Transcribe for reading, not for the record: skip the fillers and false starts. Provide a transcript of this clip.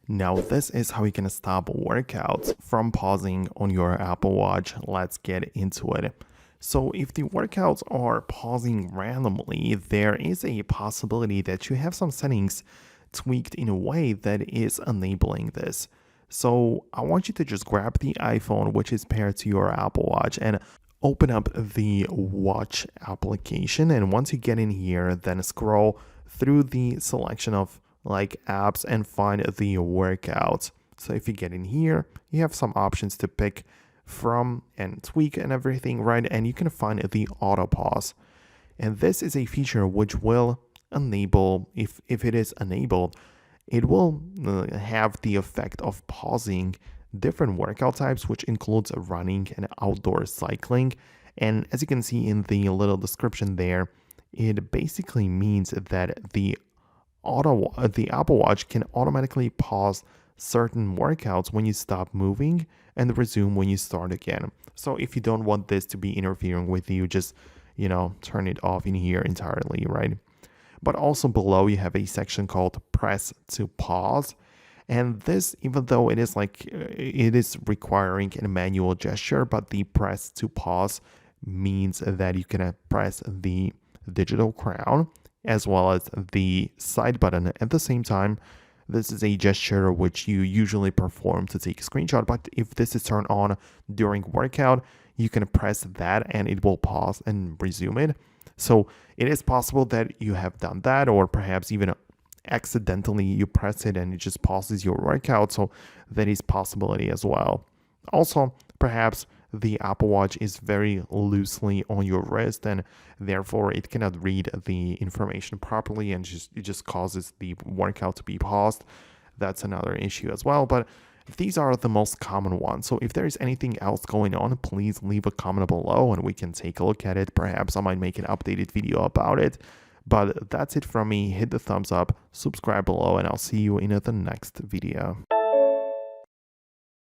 Now this is how you can stop workouts from pausing on your Apple Watch. Let's get into it. So if the workouts are pausing randomly, there is a possibility that you have some settings tweaked in a way that is enabling this. So I want you to just grab the iPhone, which is paired to your Apple Watch, and open up the Watch application. And once you get in here, then scroll through the selection of like apps and find the workouts. So if you get in here, you have some options to pick from and tweak and everything, right? And you can find the auto pause. And this is a feature which will enable, if it is enabled, it will have the effect of pausing different workout types, which includes running and outdoor cycling. And as you can see in the little description there, it basically means that the Apple Watch can automatically pause certain workouts when you stop moving and resume when you start again. So if you don't want this to be interfering with you, just, turn it off in here entirely, right? But also below you have a section called press to pause. And this, even though it is requiring a manual gesture, but the press to pause means that you can press the digital crown as well as the side button at the same time. This is a gesture which you usually perform to take a screenshot, but if this is turned on during workout, you can press that and it will pause and resume it. So it is possible that you have done that, or perhaps even accidentally you press it and it just pauses your workout. So that is possibility as well. Also, perhaps the Apple Watch is very loosely on your wrist and therefore it cannot read the information properly and it just causes the workout to be paused. That's another issue as well, but these are the most common ones. So if there is anything else going on, please leave a comment below and we can take a look at it. Perhaps I might make an updated video about it. But that's it from me. Hit the thumbs up, subscribe below, and I'll see you in the next video.